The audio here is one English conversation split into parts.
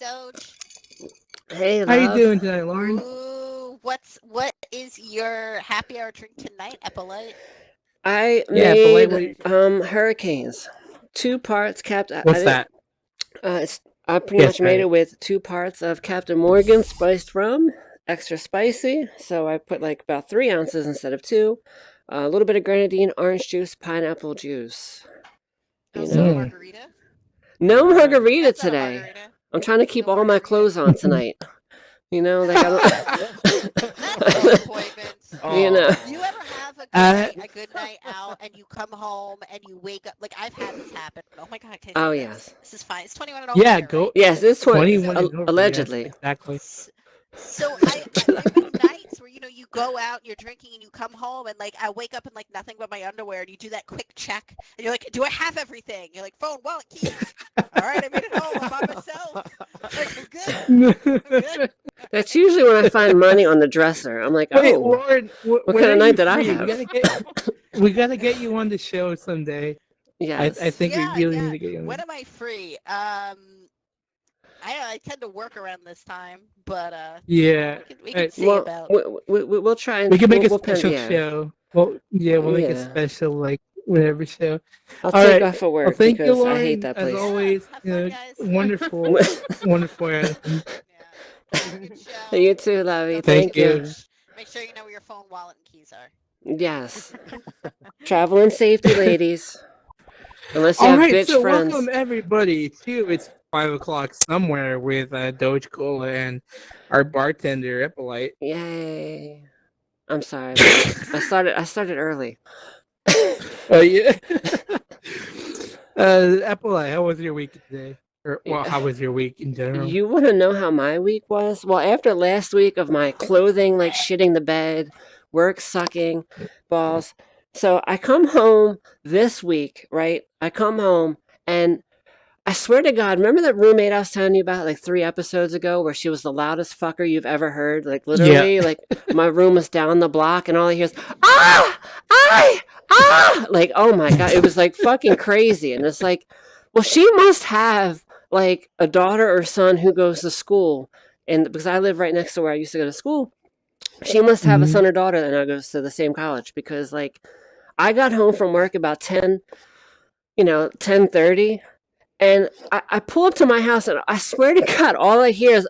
Doge. Hey, How you love. doing tonight, Lauren? Ooh, what is your happy hour drink tonight, Epolight? I Yeah, but like, made hurricanes. 2 parts what's that? I pretty Yes, much made right. it with 2 parts of Captain Morgan spiced rum, extra spicy. So I put like about 3 ounces instead of 2. A little bit of grenadine, orange juice, pineapple juice. Oh, You so know, margarita? no margarita That's not a today. margarita. I'm trying to keep No all my margarita. clothes on tonight. Like I don't. That's disappointment. You know. Do you ever have a good night out and you come home and you wake up? Like, I've had this happen. Oh my God, can I Oh say yes. this? This is fine. It's 21 and over Yeah, here, go. right? Yes, it's 21 is over. allegedly. Yes, exactly. So there's been nights where you go out and you're drinking and you come home and like I wake up in like nothing but my underwear and you do that quick check and you're like, do I have everything? You're like, phone, wallet, keys. All right, I made it home. I'm by myself. Like, I'm good. I'm good. That's usually when I find money on the dresser. I'm like, Wait, oh, Lauren, what kind of night did I have? We gotta get you on the show someday. Yes. I think we really need to get you on. When am I free? I tend to work around this time, but yeah, we can see well, about. We'll try and we can make we'll a special show. Well, yeah, we'll make a special like whatever show. I'll take off of work well, thank because you, Lauren, I hate that place. As always, have fun, guys. Wonderful, wonderful. Yeah. Good show. You too, Lovey. Thank you. Make sure you know where your phone, wallet, and keys are. Yes. Travel in safety, ladies. Unless you have bitch friends. Welcome everybody to It's 5 o'clock somewhere with DogeCola and our bartender Epolight. Yay! I'm sorry. I started early. Oh yeah. Epolight, how was your week today? How was your week in general? You want to know how my week was? Well, after last week of my clothing like shitting the bed, work sucking balls. So I come home this week, right? I come home and I swear to God, remember that roommate I was telling you about like 3 episodes ago where she was the loudest fucker you've ever heard? Like literally, like my room was down the block and all I hear is, like, oh my God, it was like fucking crazy. And it's like, well, she must have like a daughter or son who goes to school. And because I live right next to where I used to go to school, she must have a son or daughter that now goes to the same college because like I got home from work about 10:30. And I pull up to my house and I swear to God, all I hear is,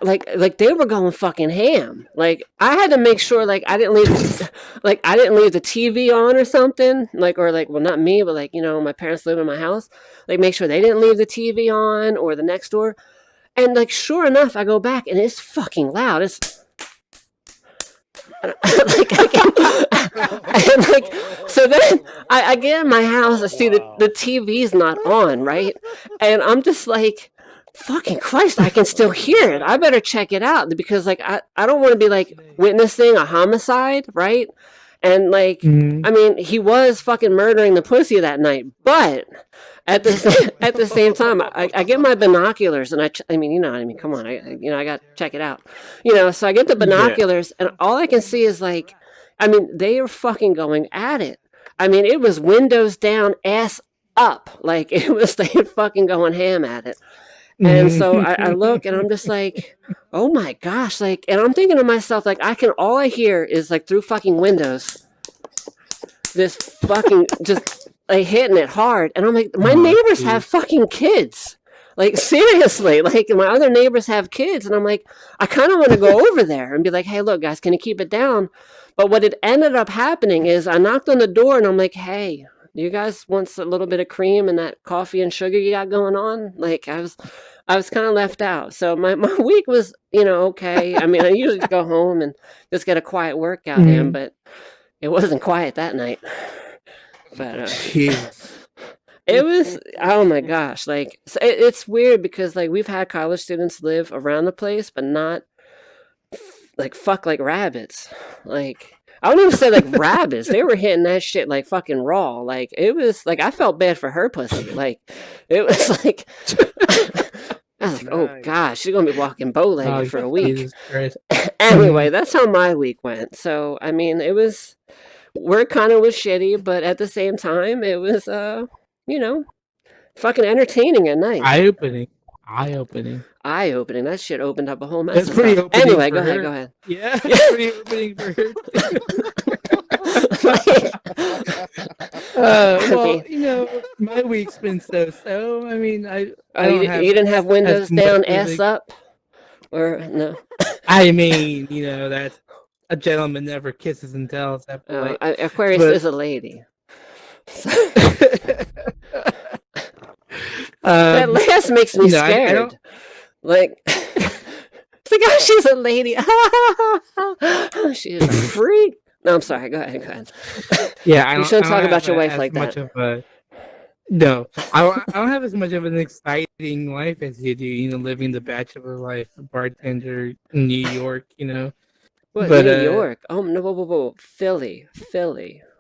like they were going fucking ham. Like I had to make sure like I didn't leave the TV on or something. Well, not me, but my parents live in my house. Like make sure they didn't leave the TV on or the next door. And like, sure enough, I go back and it's fucking loud. It's so then I get in my house, I see the TV's not on, right? And I'm just like, fucking Christ, I can still hear it. I better check it out because like I don't want to be like witnessing a homicide, right? And like, I mean, he was fucking murdering the pussy that night, but at the same time, I get my binoculars and I mean, come on, I got to check it out, so I get the binoculars and all I can see is like, I mean, they are fucking going at it. I mean, it was windows down, ass up, like it was they fucking going ham at it. And so I look and I'm just like, oh my gosh, like, and I'm thinking to myself, like, all I hear is like through fucking windows, this fucking just like hitting it hard. And I'm like, my neighbors have fucking kids. Like, seriously, like my other neighbors have kids. And I'm like, I kind of want to go over there and be like, hey, look, guys, can you keep it down? But what it ended up happening is I knocked on the door and I'm like, hey, do you guys want a little bit of cream and that coffee and sugar you got going on? Like I was kind of left out. So my week was, okay. I mean, I usually go home and just get a quiet workout in, but it wasn't quiet that night. But it was, oh my gosh. Like it's weird because like we've had college students live around the place, but not like fuck like rabbits. Like I don't even say like rabbits. They were hitting that shit like fucking raw. Like it was like I felt bad for her pussy. Like it was like I was like, oh gosh, she's gonna be walking bow-legged for a week. Anyway, that's how my week went. So I mean, work kind of was shitty, but at the same time, it was fucking entertaining at night. Eye-opening. Eye-opening. That shit opened up a whole mess That's of pretty stuff. opening Anyway, for go her. ahead. Yeah, it's pretty opening for her. Well, you know, my week's been so. I mean, I don't have. You didn't have windows as much down, of a- ass up, or no? I mean, you know, that's a gentleman never kisses and tells. Aquarius But- is a lady. That last makes me scared. I don't- Like, it's like, oh, she's a lady. She's a freak. No, I'm sorry. Go ahead. Yeah, I You don't. shouldn't I talk don't about have your wife as like much that. Of a, no, I don't have as much of an exciting life as you do. You know, living the bachelor life, bartender in New York. You know. What, But, New York? Oh, no, whoa. Philly.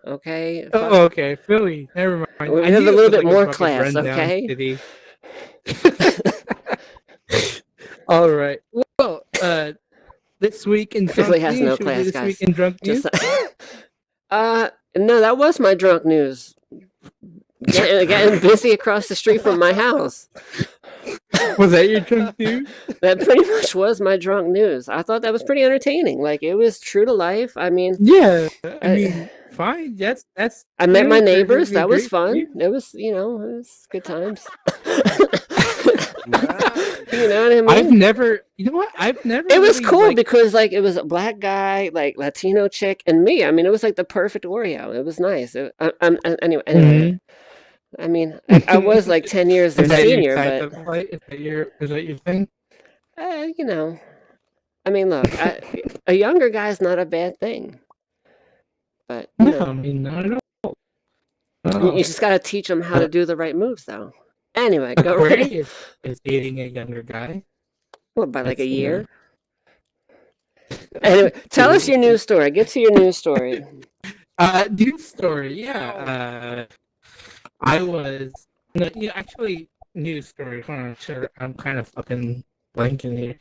Okay? Oh, okay, Philly. Never mind. We I have knew a it little was bit like a more fucking class, rundown okay? city. All right. Well, this week in Philly drunk has news. no Should we do class, this guys. week in drunk news? No, that was my drunk news. Getting busy across the street from my house. Was that your drunk news? That pretty much was my drunk news. I thought that was pretty entertaining. Like, it was true to life. I mean, Yeah, I mean, fine. That's. I met my perfectly neighbors. That was great for fun. you. It was, it was good times. You know what I mean? I've never. You know what? I've never. It was really, cool like, because, like, it was a black guy, like Latino chick, and me. I mean, it was like the perfect Oreo. It was nice. Anyway. Mhm. I mean, I was like 10 years their Is that senior, your but type of light? Is that your thing? I mean, look, a younger guy's not a bad thing, but No, I mean not at all. you just got to teach them how to do the right moves, though. Anyway, go right. Aquarius is dating a younger guy. What, by like a That's, year? Anyway, tell us your news story. Get to your news story. News story. Yeah. I was. No, actually, news story. Hold on, sure. I'm kind of fucking blanking here.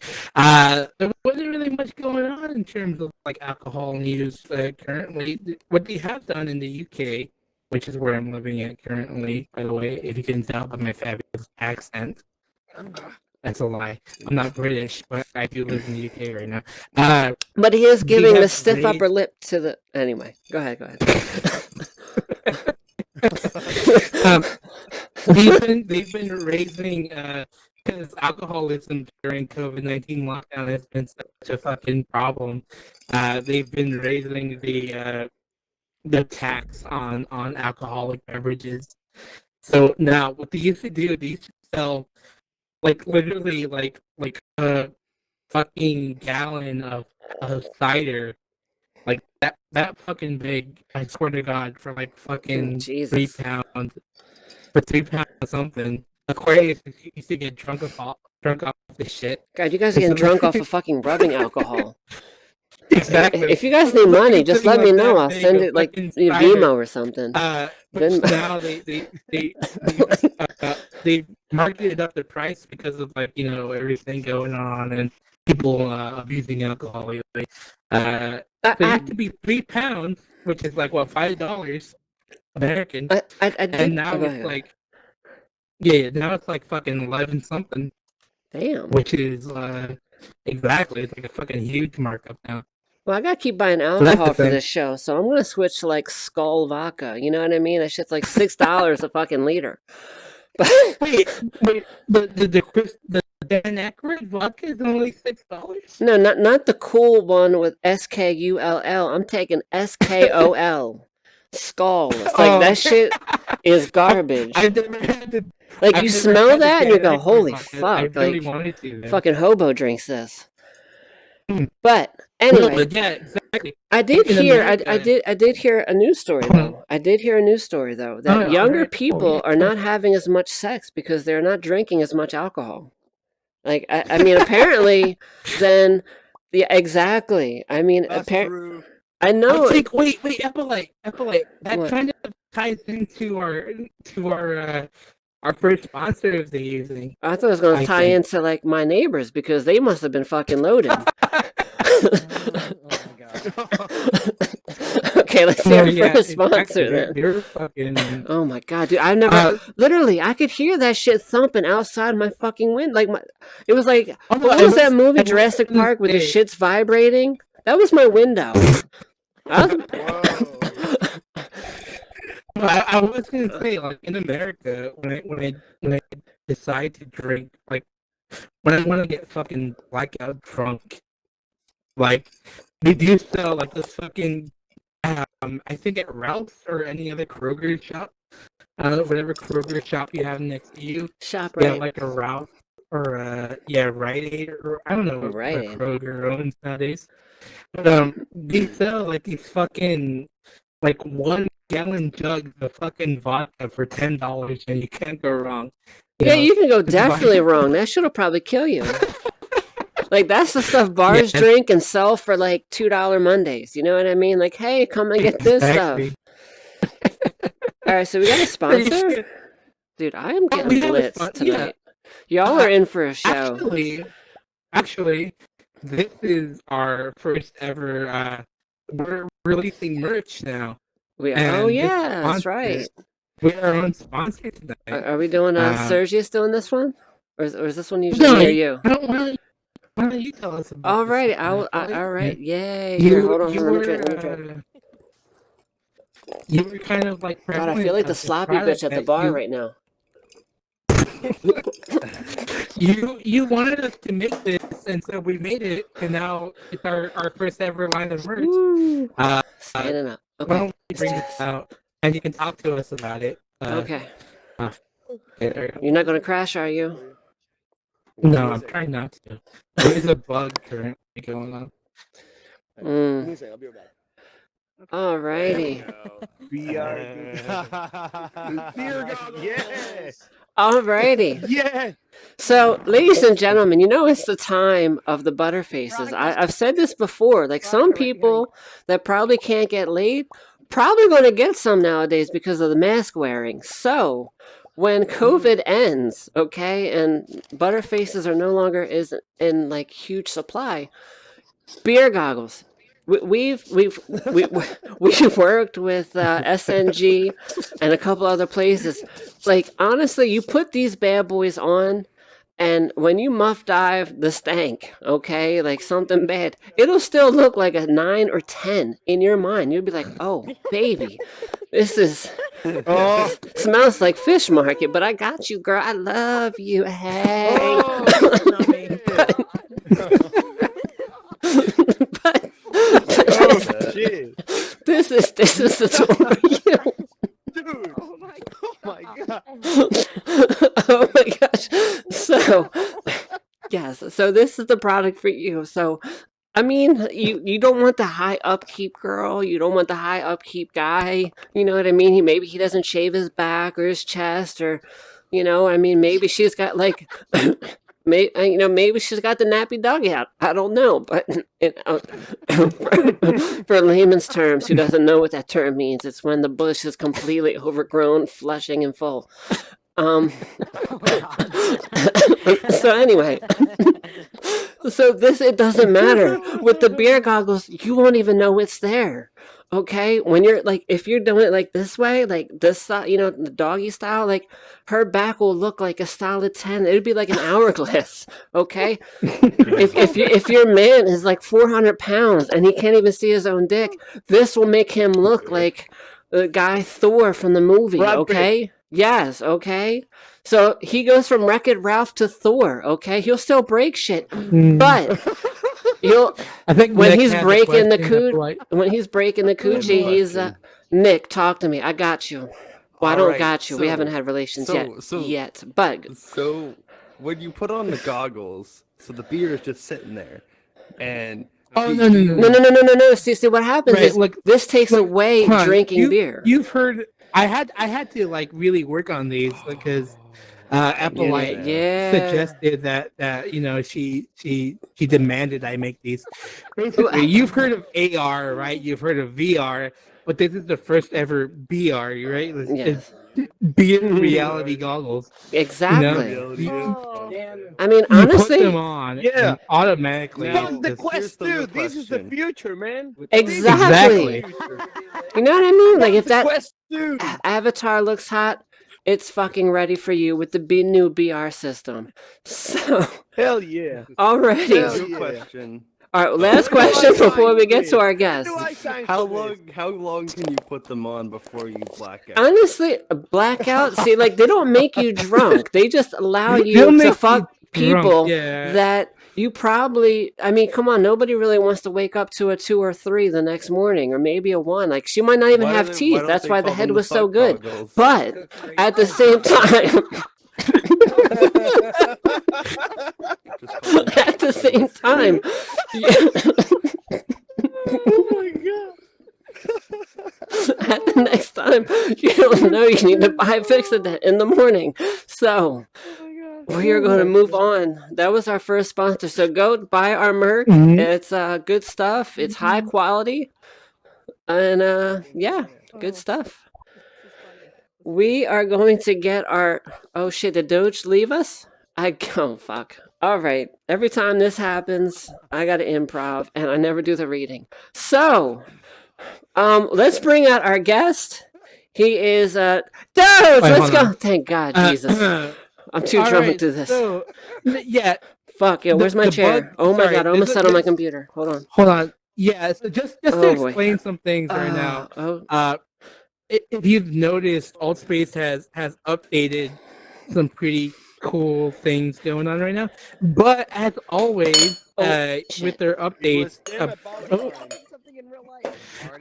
There wasn't really much going on in terms of like alcohol news currently. What they have done in the UK, which is where I'm living at currently, by the way, if you can tell by my fabulous accent. That's a lie. I'm not British, but I do live in the UK right now. But he is giving the have stiff raised- upper lip to the. Anyway, go ahead. They've been raising because alcoholism during COVID-19 lockdown has been such a fucking problem. They've been raising the tax on alcoholic beverages. So now what they used to do, they used to sell like literally like a fucking gallon of cider. Like that fucking big, I swear to God, for like fucking Jesus. £3. For £3 something. Aquarius used to get drunk off this shit. God, you guys are getting drunk off of fucking rubbing alcohol. Exactly. If you guys need money, just let me know. I'll send it like fucking Vimo or something. But Venmo. now they marketed up the price because of like everything going on and people abusing alcohol lately. So it used to be £3, which is like what, $5 American, and now it's like now it's like fucking 11 something. Damn. Which is exactly, it's like a fucking huge markup now. Well, I gotta keep buying alcohol for this show, so I'm gonna switch to like Skull vodka. You know what I mean? That shit's like $6 a fucking liter. But wait, the Dan Aykroyd vodka is only $6? No, not the cool one with SKULL. I'm taking SKOL. Skull. It's like that shit is garbage. I've never had to. Like I've you never smell had that and you Dan go, Aykroyd holy vodka. fuck! I really Like wanted to. Then. fucking hobo drinks this. But No, anyway, but yeah, exactly. I did In hear. America- I did hear a news story though. I did hear a news story though that younger alright. people are not having as much sex because they're not drinking as much alcohol. Like I mean, apparently, then yeah, exactly. I mean, apparently, I know. wait, Epolight. That What? kind of ties into our first sponsor of the using. I thought it was going to I tie think. into like my neighbors because they must have been fucking loaded. Oh my god. Okay, let's see our first sponsor then. They're fucking. Oh my god, dude! I never literally. I could hear that shit thumping outside my fucking window. Like it was like what was that movie Jurassic Park where the shit's vibrating? That was my window. I was gonna say, like in America, when I decide to drink, like when I want to get fucking blackout drunk, like they do sell like this fucking I think at Ralph's or any other Kroger shop, whatever Kroger shop you have next to you, ShopRite, like a Ralph or Rite Aid or I don't know what Kroger owns nowadays, but they sell like these fucking like 1-gallon jugs of fucking vodka for $10, and you can't go wrong. You can go definitely wrong. That shit'll probably kill you. Like that's the stuff bars drink and sell for like $2 Mondays. You know what I mean? Like, hey, come and get this stuff. All right, so we got a sponsor. Dude, I am getting blitzed tonight. Y'all are in for a show. Actually, this is our first ever. We're releasing merch now. That's right. We are on sponsor tonight. Are we doing Sergius doing this one, or is this one usually near you? Why don't you tell us about all right, all right, yay! Here, hold on, let me drink. You were kind of like. God, I feel like the sloppy bitch at the bar right now. You wanted us to make this, and so we made it, and now it's our first ever line of merch. Standing up. Okay. Why don't we bring this out, and you can talk to us about it. Okay. There you go. You're not going to crash, are you? No, I'm trying not to. There's a bug currently going on. I'll be right back. Alrighty. Yes. Alrighty. Yeah. So, ladies and gentlemen, you know it's the time of the butterfaces. I've said this before. Like some people that probably can't get laid, probably going to get some nowadays because of the mask wearing. So, when COVID ends, okay, and butterfaces are no longer in like huge supply, beer goggles. We've worked with SNG and a couple other places. Like honestly, you put these bad boys on, and when you muff dive the stank, okay, like something bad, it'll still look like a 9 or 10 in your mind. You'll be like, "Oh, baby, this smells like fish market, but I got you, girl. I love you. Hey." This is the tool for you. Dude. Oh my god. Oh my gosh. So yes, so this is the product for you. So I mean, you don't want the high upkeep girl, you don't want the high upkeep guy. You know what I mean? Maybe he doesn't shave his back or his chest, or I mean maybe she's got like maybe she's got the nappy dog out. I don't know, but for layman's terms, who doesn't know what that term means? It's when the bush is completely overgrown, flushing, and full. So anyway, it doesn't matter with the beer goggles. You won't even know it's there. Okay, when you're like, if you're doing it like this way, like this, the doggy style, like her back will look like a solid 10. It'd be like an hourglass. Okay, if your man is like 400 pounds and he can't even see his own dick, this will make him look like the guy Thor from the movie. Okay, yes, okay. So he goes from Wreck-It Ralph to Thor. Okay, he'll still break shit, but. I think when he's breaking the coochie, he's Nick, talk to me. I got you. Well, I don't got you. We haven't had relations yet. But so when you put on the goggles, so the beer is just sitting there, and no. See what happens is this takes away drinking beer. You've heard. I had to like really work on these because. Epolight suggested that she demanded I make these. Basically, you've heard of AR, right? You've heard of VR, but this is the first ever BR, right? It's beer reality goggles. Exactly. I mean, honestly, you put them on, and automatically. This is the future, man. Exactly. You know what I mean? Like if that question. avatar looks hot, it's fucking ready for you with the new BR system. So Hell yeah. already. Hell Good yeah. question. All right, last Where do I question sign before we for get to this? our Where guest. do I sign How for long? this? How long can you put them on before you black out? Honestly, a blackout. See, like they don't make you drunk. They just allow They'll you to make fuck you drunk, people yeah. that you probably. I mean, come on, nobody really wants to wake up to a 2 or 3 the next morning, or maybe a 1. Like she might not even Why have do they- teeth. don't That's they why the call head them was so fuck good. goggles? But at the same time, Just call them at the fuck same goggles. time. Oh my god. At the next time you don't know, you need to buy Fix-A-Dent in the morning. So we are going to move on. That was our first sponsor. So go buy our merch. Mhm. It's good stuff. It's high quality, and yeah, good stuff. We are going to get our. Oh shit! Did Doge leave us? Oh fuck. All right. Every time this happens, I got to improv, and I never do the reading. So, let's bring out our guest. He is Doge. Wait, Let's hold go. on. Thank God, Jesus. I'm too all drunk right, to do this. So, yeah, Fuck, yo, where's my the chair? bug- Oh my sorry, god, I almost this- sat on my this- computer. Hold on. hold on. Yeah, so just Oh, to boy. explain some things right now. Oh, If you've noticed, Altspace has updated some pretty cool things going on right now. But as always, shit. with their He was updates, there at Bar Tender. Something in real life.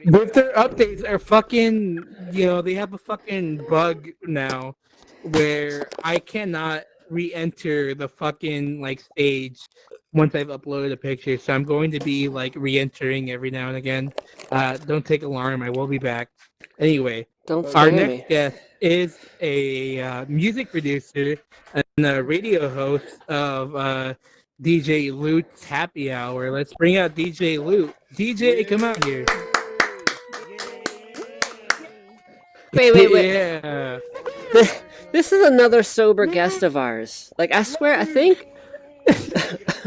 with their updates are fucking, they have a fucking bug now where I cannot re-enter the fucking like stage once I've uploaded a picture. So I'm going to be like re-entering every now and again. Don't take alarm. I will be back. Anyway, don't our scare next me. guest is a music producer and a radio host of DJ Loot's Happy Hour. Let's bring out DJ Loot. DJ, come out here. Wait. Yeah. This is another sober guest of ours. Like, I swear, I think.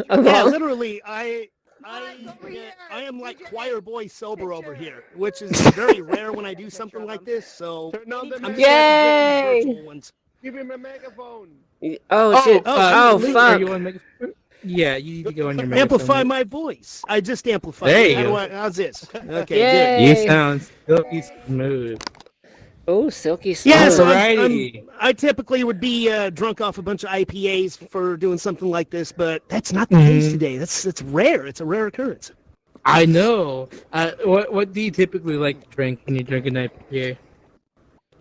of Yeah, all- literally, I am like choir boy sober over here, which is very rare when I do something like this. So Turn on the I'm mic. just gonna have to Yay! drink these virtual ones. Give him a megaphone. Oh shit! Oh Luke, fuck! are you on yeah, you need to go on your Amplify megaphone. my voice. I just amplified. There it. you How do go. how's this? Okay, Yay! You sound silky smooth. Oh, silky good. Yeah, so smooth. Alrighty. I typically would be drunk off a bunch of IPAs for doing something like this, but that's not the case today. That's rare. It's a rare occurrence. I know. What do you typically like to drink when you drink a night beer?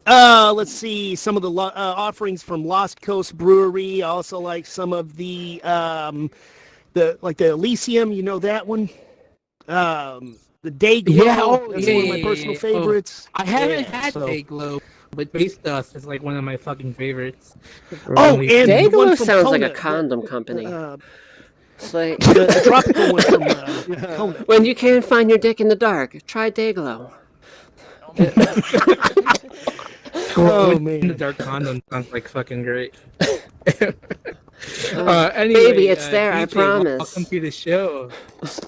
Let's see some of the offerings from Lost Coast Brewery. I also like some of the Elysium. You know that one. The Day Glow. Yeah, That's one of my personal favorites. I haven't Yeah, had so- Day Glow, but Face Dust is like one of my fucking favorites. Oh, and the Dayglow one from sounds like a Kona, condom company. It's like the tropical one from Kona. when you can't find your dick in the dark, try Dayglow. Oh, In the man. dark condom sounds like fucking great. Oh, Anyway, baby, it's there, I DJ, promise. Welcome to the show.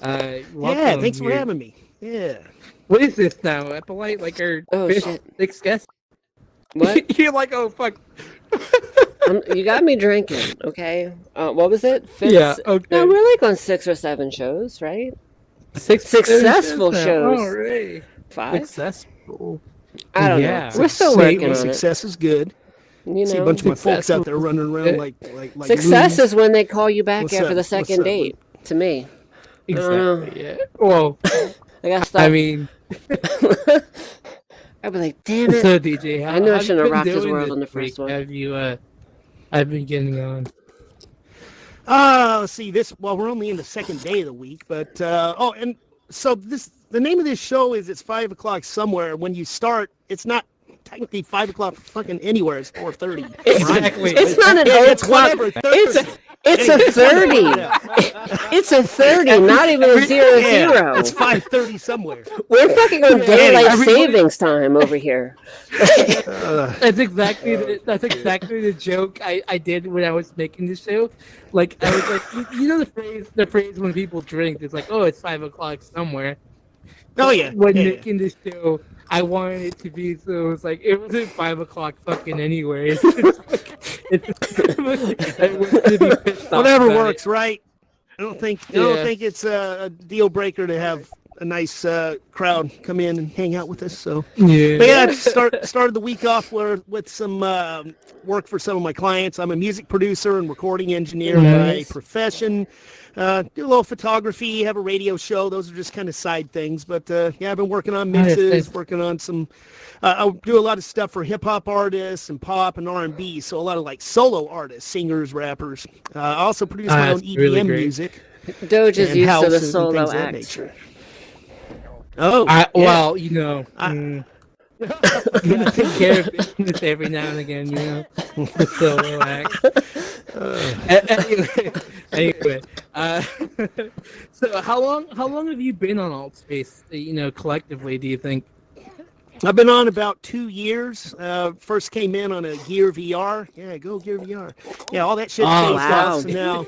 Yeah, Welcome. thanks for You're- having me. Yeah. What is this now? Epolight, like our Oh, fifth, shit. sixth guest? What? You're like, oh fuck. You got me drinking, okay? What was it? Yeah, okay. No, we're like on 6 or 7 shows, right? Six Successful now. shows. All right. 5? Successful. I don't Yeah. know. We're still See, working well, on it. Success is good. You See a know, bunch of my folks Successful out there running around is like success loons. is when they call you back What's after up? the What's second up, date. To me, Exactly. Yeah. Well, I gotta stop. I mean, I'd be like, damn it. so DJ, I knew I how shouldn't have you been rocked his doing world this on the first week? one. Have you? I've been getting on. Let's see this. Well, we're only in the second day of the week, but and so the name of this show is It's 5 o'clock somewhere. When you start, it's not technically 5 o'clock fucking anywhere. It's 4:30. Exactly. It's not an It's o'clock. whatever. It's a 30. It's a 30, not even a 00. It's 5:30 somewhere. We're fucking on Yeah, daylight everybody- savings time over here. That's exactly the joke I did when I was making the show. Like I was like, you know the phrase when people drink, it's like, oh, it's 5 o'clock somewhere. Oh yeah. when yeah, making this show, I wanted it to be so it was like it wasn't 5 o'clock fucking anyways. I wanted to be pissed off Whatever about works, right? I don't think it's a deal breaker to have a nice crowd come in and hang out with us. So, it. but yeah, started the week off with some work for some of my clients. I'm a music producer and recording engineer by profession. Do a little photography, have a radio show. Those are just kind of side things. But yeah, I've been working on mixes, working on some. I do a lot of stuff for hip hop artists and pop and R&B. So a lot of like solo artists, singers, rappers. I also produce my own EDM really music. Doge is and used to the houses and solo things of that act. nature. Oh, Well, you know, you gotta take care of business every now and again, you know. The solo act. Anyway, so how long have you been on Altspace? You know, collectively, do you think? I've been on about 2 years. First came in on a Gear VR. Yeah, go Gear VR. Yeah, all that shit phased out. So now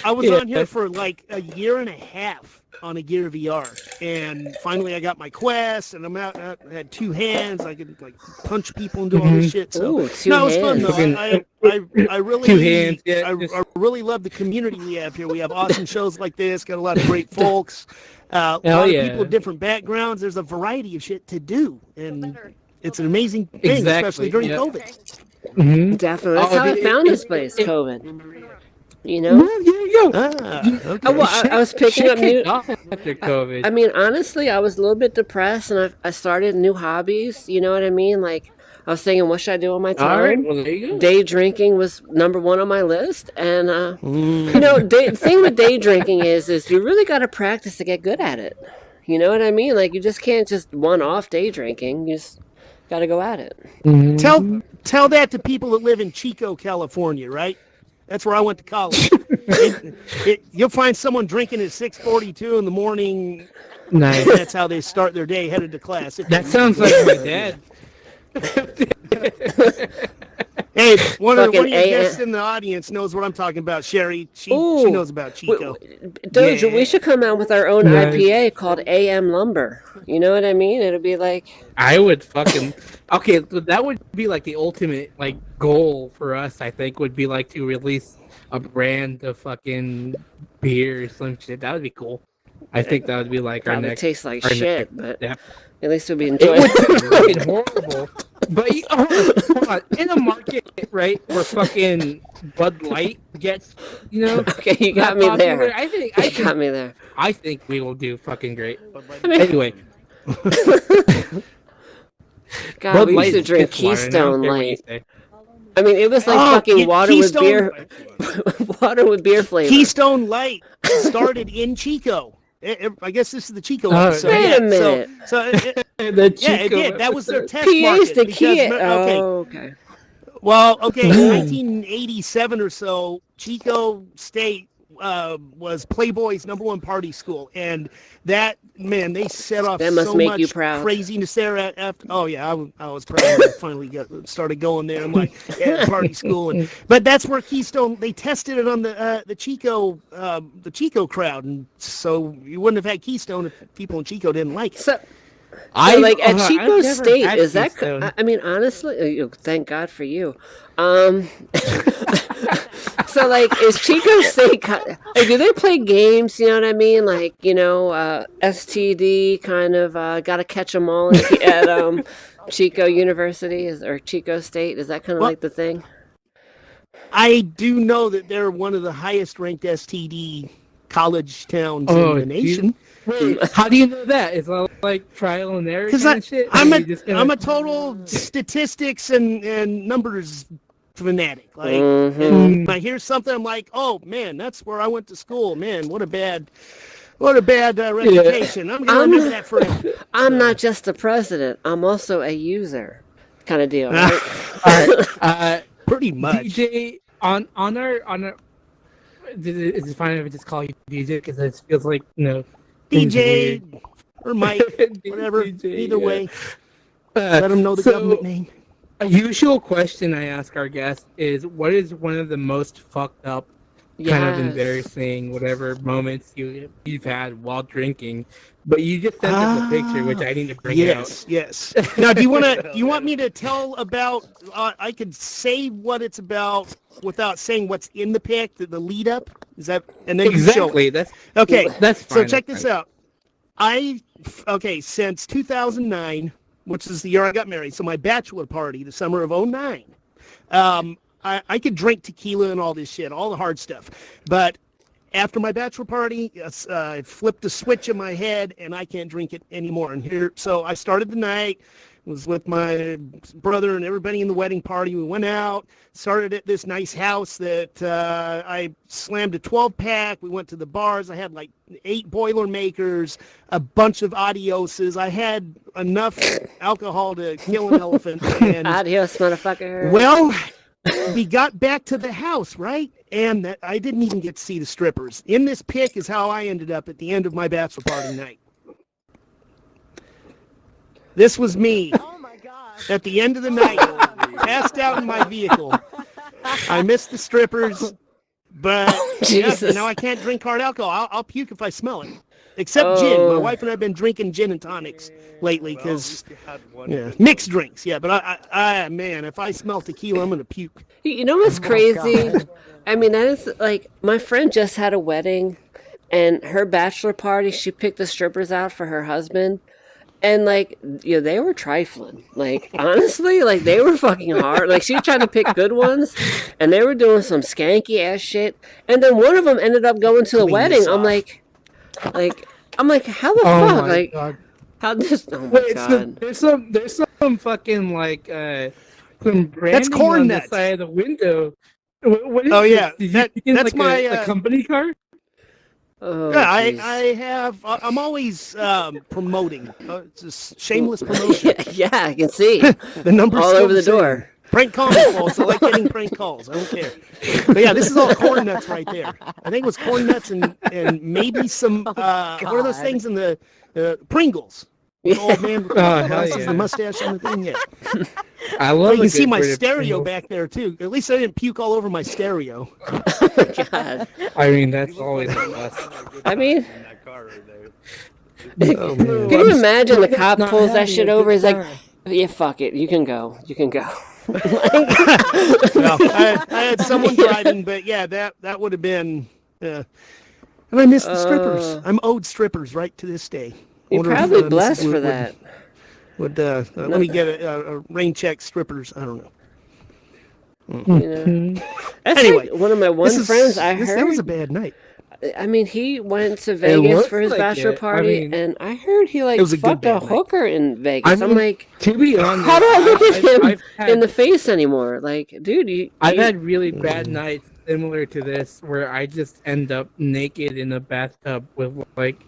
I was on here for like a year and a half on a Gear VR, and finally I got my Quest, and I'm out. I had 2 hands. I could like punch people and do all this shit. So Ooh, 2 no, it was fun hands. though. I really 2 hands. I really love the community we have here. We have awesome shows like this. Got a lot of great folks. A lot of people with different backgrounds. There's a variety of shit to do, and it's an amazing thing, especially during COVID. Mm-hmm. Definitely. That's how I found this place, COVID. You know? Okay. I was picking up new... after COVID. I mean, honestly, I was a little bit depressed, and I started new hobbies. You know what I mean? Like, I was thinking, what should I do on my time? All right, well, there you go. Day drinking was number 1 on my list, and you know, the thing with day drinking is you really got to practice to get good at it. You know what I mean? Like, you just can't just one-off day drinking. You just got to go at it. Mm-hmm. Tell that to people that live in Chico, California, right? That's where I went to college. You'll find someone drinking at 6:42 in the morning. Nice. That's how they start their day, headed to class. That sounds like my dad. Hey, one of your Fucking guests in the audience knows what I'm talking about, Sherry. She knows about Chico. Doge, we should come out with our own IPA called AM Lumber. You know what I mean? It'll be like... I would fucking... Okay, so that would be like the ultimate like goal for us, I think, would be like to release a brand of fucking beer or some shit. That would be cool. I think that would be like our next... It tastes like shit, but yeah. At least it'll be It enjoyable. would be fucking horrible. But hold on. In a market, right, where fucking Bud Light gets, you know... Okay, you got me there. I got me there. I think we will do fucking great. Anyway. God, Bud we used Light to is drink piss water, I don't Keystone care what you Light. say. I mean, it was like fucking water Keystone, with beer, water with beer flavor. Keystone Light started in Chico. I guess this is the Chico episode. Wait a minute. The Chico it did. That was their test PA's market. the because- key. Okay. Okay. Well, okay, in 1987 or so, Chico State was Playboy's #1 party school, and that, man, they set off That must so make much you proud. craziness there. After, oh yeah, I was proud when I finally started going there. I'm like, yeah, party school, but that's where Keystone. They tested it on the Chico crowd, and so you wouldn't have had Keystone if people in Chico didn't like it. So like at Chico State, is that? I mean, honestly, thank God for you. So like, is Chico State? Like, do they play games? You know what I mean? Like, you know, STD kind of got to catch them all at Chico University or Chico State. Is that kind of like the thing? I do know that they're one of the highest ranked STD college towns in the nation. Wait, how do you know that? Is that like trial and error kind of shit? I'm a total statistics and numbers fanatic. Like, and I hear something, I'm like, oh man, that's where I went to school. Man, what a bad reputation. I'm gonna remember that forever. I'm not just the president. I'm also a user, kind of deal. Right? All right. Pretty much. DJ on our. Is it fine if I just call you DJ because it feels like DJ or Mike, whatever. DJ, either way, let them know the government name. A usual question I ask our guests is, what is one of the most fucked up kind of Yes. embarrassing, whatever moments you've had while drinking. But you just sent us a picture, which I need to bring out. Yes. Now, do you want me to tell about? I could say what it's about without saying what's in the pic, the lead up. Is that and then you show it? Exactly. That's Okay. That's fine. So check this out. Since 2009, which is the year I got married. So my bachelor party, the summer of 2009. I could drink tequila and all this shit, all the hard stuff. But after my bachelor party, I flipped a switch in my head, and I can't drink it anymore. So I started the night, was with my brother and everybody in the wedding party. We went out, started at this nice house that I slammed a 12-pack. We went to the bars. I had like 8 Boilermakers, a bunch of Adioses. I had enough alcohol to kill an elephant. And, Adios, motherfucker. well, we got back to the house, right? And I didn't even get to see the strippers. In this pic is how I ended up at the end of my bachelor party night. This was me Oh my gosh. at the end of the night, passed out in my vehicle. I missed the strippers, but Jesus. now I can't drink hard alcohol. I'll puke if I smell it. Except gin. My wife and I have been drinking gin and tonics lately because mixed drinks. Yeah, but I man, if I smell tequila, I'm gonna puke. You know what's crazy? I mean, that is like my friend just had a wedding, and her bachelor party, she picked the strippers out for her husband, and like, you know, they were trifling. Like, honestly, like they were fucking hard. Like she was trying to pick good ones, and they were doing some skanky ass shit. And then one of them ended up going to the wedding. I'm like, how the fuck? My Like, God. how this? Oh my Wait, god! there's some fucking like some branding corn on nuts. the side of the window. What is Oh, this? yeah, Did that- you get that's like my, a company car? Oh, Yeah, jeez. I have. I'm always promoting. It's a shameless promotion. Yeah, I can see The numbers all still over the same. door. Prank calls, folks. I like getting prank calls. I don't care. But yeah, this is all corn nuts right there. I think it was corn nuts and maybe some what are those things in the Pringles? The old man with the hell glasses, yeah. the mustache and the thing. Yeah. I love. Well, you a can see good my British stereo Pringles. back there too. At least I didn't puke all over my stereo. God. I mean, that's always a plus. I mean, in that car right there. Oh man. can you imagine the cop Not pulls that having shit a over? good He's like, time. yeah, fuck it. You can go. You can go. Well, I had someone driving, but yeah, that would have been. And I missed the strippers. I'm owed strippers right to this day. You're Wonder if, probably Mrs. blessed for Wood that. Let me get a rain check strippers. I don't know. You know? That's Anyway, like one of my friends I heard. That was a bad night. I mean, he went to Vegas looks for his like bachelor it. I party, mean- and I heard he like It was a good fucked a bad night. hooker in Vegas. I I'm mean, like, To be honest, how do I look at him I've had, in the face anymore? Like, dude, I've had really bad nights similar to this where I just end up naked in a bathtub with like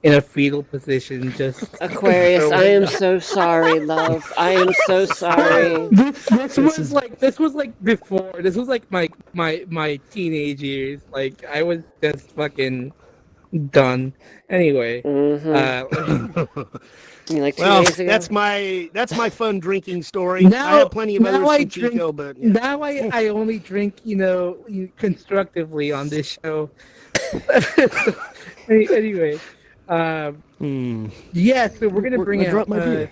in a fetal position. Just Aquarius, I am so sorry, love. I am so sorry. this was like before. This was like my teenage years. Like I was just fucking done. Anyway, You mean, like 2 Well, days ago? that's my fun drinking story. I have plenty of others from Chico, but yeah. Now I only drink, constructively on this show. Anyway, yeah. So we're gonna bring I out dropped my beer.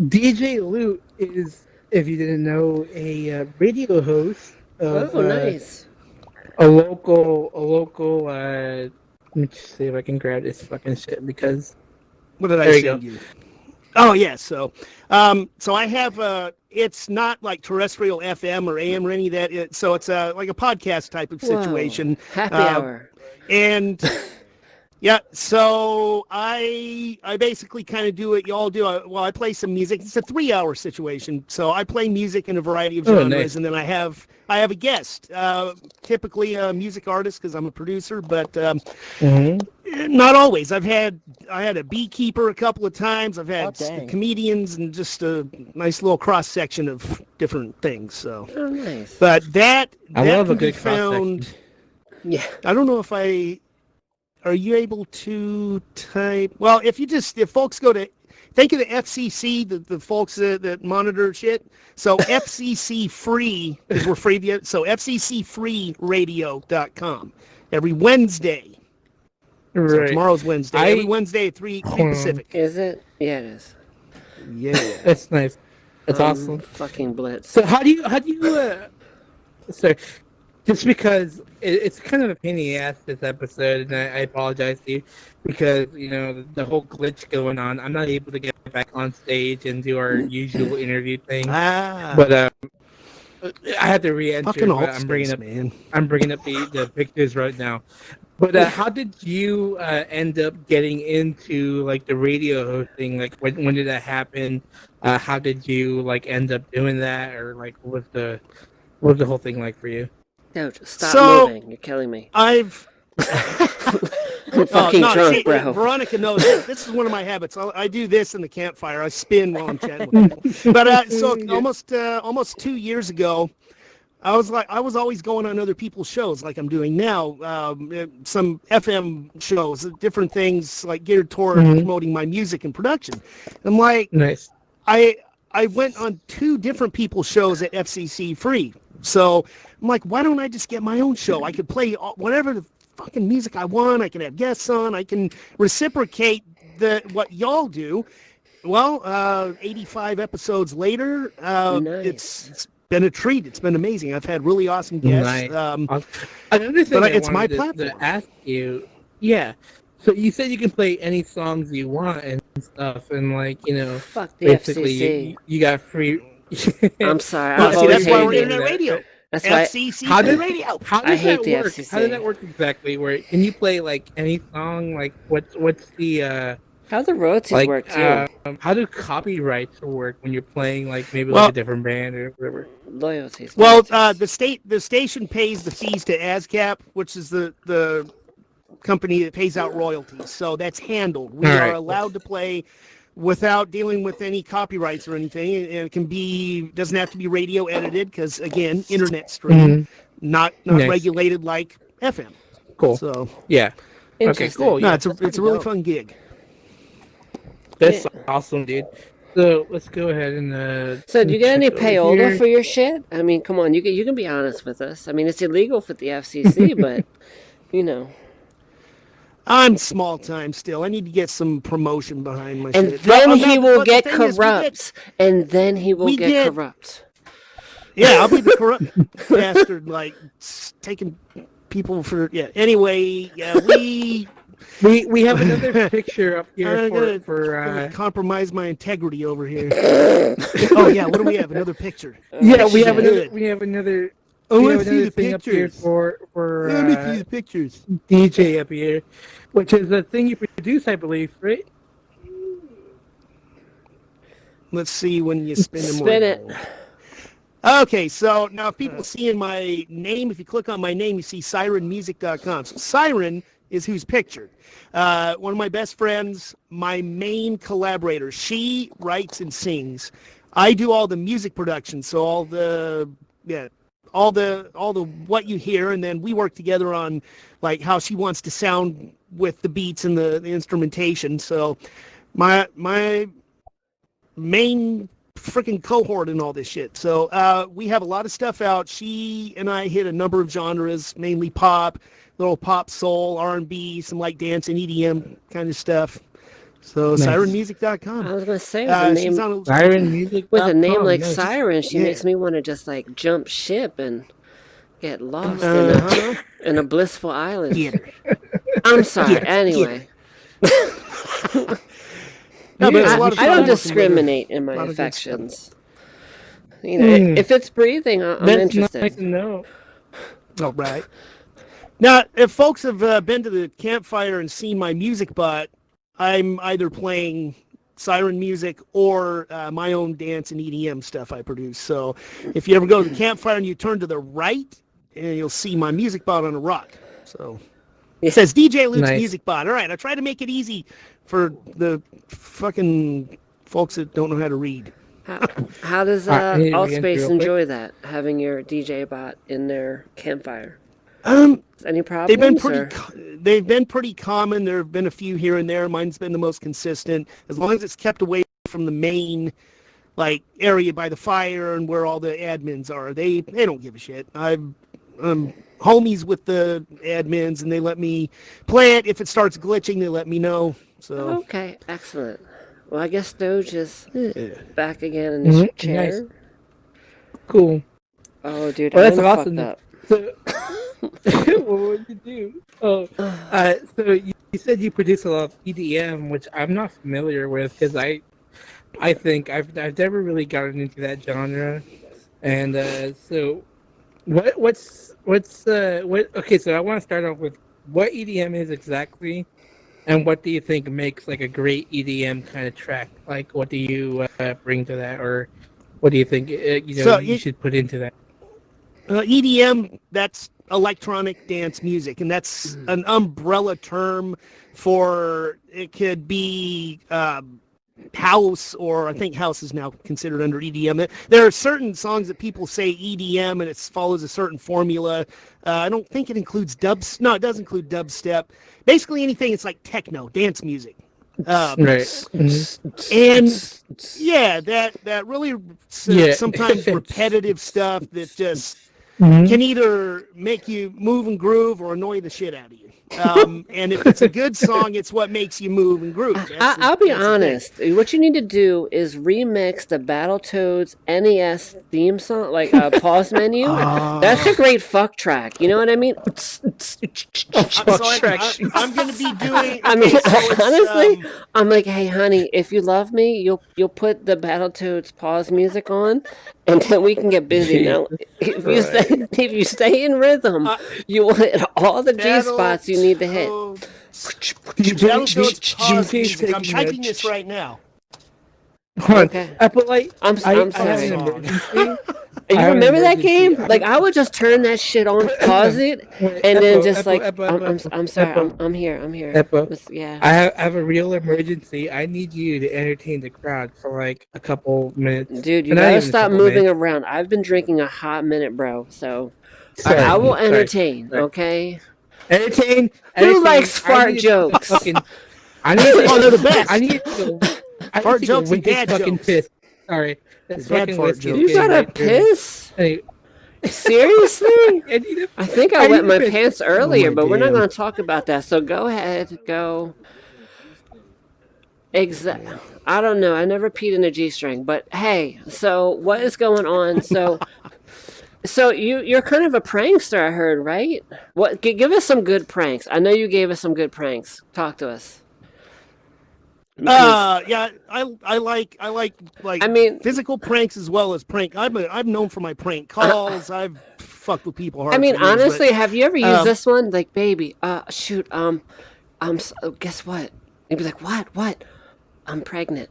DJ Loot is, if you didn't know, a radio host of Oh, nice. a local. Let me just see if I can grab this fucking shit because. What did There I you send go. you? Oh yeah, so I have it's not like terrestrial FM or AM or any of that. So it's like a podcast type of situation. Happy hour. And yeah, so I basically kind of do what y'all do. I play some music. It's a 3-hour situation. So I play music in a variety of genres, nice. and then I have a guest, typically a music artist because I'm a producer, but not always. I had a beekeeper a couple of times. I've had comedians and just a nice little cross section of different things. So, Oh, nice. but that I love can a be good cross-section. found. Yeah. I don't know if are you able to type? Well, if folks go to, Thank you to FCC, the folks that monitor shit. So FCC free, because we're free. So FCCFreeRadio.com. Every Wednesday. So Right. tomorrow's Wednesday. Every Wednesday at 3 Pacific. Is it? Yeah, it is. Yeah. That's nice. That's awesome. Fucking blitz. So how do you so just because it's kind of a pain in the ass this episode, and I apologize to you because the whole glitch going on. I'm not able to get back on stage and do our usual interview thing. But I had to re-enter. Fucking But I'm bringing up the pictures right now. But how did you end up getting into like the radio hosting? Like when did that happen? How did you like end up doing that, or like what was the whole thing like for you? No, just stop moving. You're killing me. I'm fucking drunk, bro. Veronica knows this. This is one of my habits. I do this in the campfire. I spin while I'm chatting with people. But so almost 2 years ago, I was always going on other people's shows like I'm doing now. Some FM shows, different things like geared toward promoting my music and production. I'm like, nice. I went on 2 different people's shows at FCC free. So I'm like, why don't I just get my own show? I could play whatever the fucking music I want. I can have guests on. I can reciprocate what y'all do. Well, 85 episodes later, nice. It's been a treat. It's been amazing. I've had really awesome guests. Nice. Another thing it's my platform. To ask you, yeah. So you said you can play any songs you want and stuff, and like fuck the basically FCC. you got free. I'm sorry. That's why we're internet radio. That's why. FCC radio. How does I hate that the work? FCC. How does that work exactly? Where can you play like any song? Like what's the how do the royalties work too? How do copyrights work when you're playing like maybe like a different band or whatever? Loyalties. Well, the station pays the fees to ASCAP, which is the company that pays out royalties. So that's handled. We are allowed to play without dealing with any copyrights or anything. And it doesn't have to be radio edited because again, internet stream, not Nice. regulated like FM. Cool. So Yeah. Okay. Interesting. Cool. no, Yeah. it's a really fun gig. That's awesome, dude. So let's go ahead and. So do you get any check over payola here. for your shit? I mean, come on, you can be honest with us. I mean, it's illegal for the FCC, but I'm small time still. I need to get some promotion behind my and shit. then No, he but will the get thing is, corrupt, and then he will we get get- corrupt. Yeah, I'll be the corrupt bastard, like taking people for. Yeah. Anyway, yeah, we have another picture up here I'm gonna for compromise my integrity over here. Oh yeah, what do we have? Another picture. yeah we have Good. another Oh, we have let's see another the thing up here pictures. for Let me see the pictures. DJ up here, which is the thing you produce, I believe, right? Let's see when you spin them. Spin it. Okay, so now if people see in my name, if you click on my name, you see SirenMusic.com. So Siren is who's pictured. One of my best friends, my main collaborator. She writes and sings. I do all the music production, so all the what you hear, and then we work together on like how she wants to sound with the beats and the instrumentation. So my main freaking cohort and all this shit. So we have a lot of stuff out. She and I hit a number of genres, mainly pop, little pop, soul, R&B, some light dance and EDM kind of stuff. So Nice. SirenMusic.com. I was gonna say with a she's name on Siren Music. with a name like Siren, she Yeah. makes me want to just like jump ship and get lost Uh-huh. in a blissful island. Get her. I'm sorry. Get her. Anyway, No, but it's a lot of I fun don't working with her. discriminate in my Lot of good affections. You know, if it's breathing, I'm That's interested. nice to know. All right. Now, if folks have been to the campfire and seen my music bot, I'm either playing Siren music or my own dance and EDM stuff I produce. So if you ever go to the campfire and you turn to the right, and you'll see my music bot on a rock. So it says DJ Luke's Nice. music bot. All right, I try to make it easy for the fucking folks that don't know how to read. How does I need to re-enter Altspace real enjoy that, having your DJ bot in their campfire? Any problems? They've been or- they've been pretty common. There have been a few here and there. Mine's been the most consistent. As long as it's kept away from the main like area by the fire and where all the admins are. They don't give a shit. I'm homies with the admins, and they let me play it. If it starts glitching, they let me know. So Okay, excellent. Well, I guess Doge is back again in his chair. Nice. Cool. Oh, dude, Well, I'm that's awesome. fucked up. So, what would you do? Oh, so you said you produce a lot of EDM, which I'm not familiar with because I think I've never really gotten into that genre, and so what's okay? So I want to start off with what EDM is exactly, and what do you think makes like a great EDM kind of track? Like, what do you bring to that, or what do you think you should put into that? EDM, that's electronic dance music, and that's an umbrella term for it could be house, or I think house is now considered under EDM. There are certain songs that people say EDM and it follows a certain formula. I don't think it includes dubs. No, it does include dubstep. Basically anything it's like techno, dance music. Right. And yeah, that really sometimes repetitive stuff that just can either make you move and groove or annoy the shit out of you. And if it's a good song, it's what makes you move and groove. I'll be honest. What you need to do is remix the Battletoads NES theme song, like pause menu. That's a great fuck track. You know what I mean? I'm going to be doing. I mean, honestly, I'm like, hey, honey, if you love me, you'll put the Battletoads pause music on, and then we can get busy. Now, if you stay in rhythm, you will hit all the G spots you need to hit. I'm typing this right now. Okay. Epolight, I'm I sorry. have an emergency. You remember that game? Like, I would just turn that shit on, pause it, and then just like, I'm sorry, I'm here. Epo, Yeah. I have a real emergency. I need you to entertain the crowd for like a couple minutes. Dude, you gotta stop moving around. I've been drinking a hot minute, bro, so I will entertain, okay? Entertain. Who likes fart jokes? I need to they're the best. I need to go. Fart jokes and dad fucking jokes. piss. Sorry. That's Dad fucking fart whiskey. jokes. You gotta piss? Hey, Seriously? I think I wet my piss. pants earlier, but we're not damn. going to talk about that. So go ahead, go. I don't know. I never peed in a G-string, but hey. So what is going on? So you're kind of a prankster, I heard, right? What? Give us some good pranks. I know you gave us some good pranks. Talk to us. Yeah, I like I mean, physical pranks as well as prank. I'm known for my prank calls. I've fucked with people hard. I mean, for years, honestly, but, have you ever used this one? Like, baby, shoot, guess what? You'd be like, what? I'm pregnant.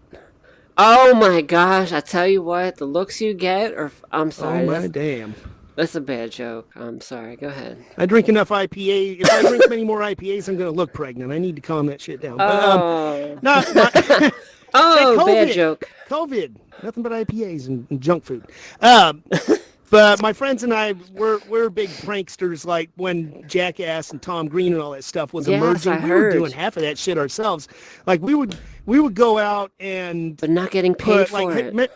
Oh my gosh! I tell you what, the looks you get, I'm sorry. Oh my damn. That's a bad joke. I'm sorry. Go ahead. I drink enough IPA. If I drink many more IPAs, I'm going to look pregnant. I need to calm that shit down. Oh. But, Oh, bad joke. COVID. Nothing but IPAs and junk food. But my friends and I, we're big pranksters. Like when Jackass and Tom Green and all that stuff was emerging, we were doing half of that shit ourselves. Like we would go out and but not getting paid for it.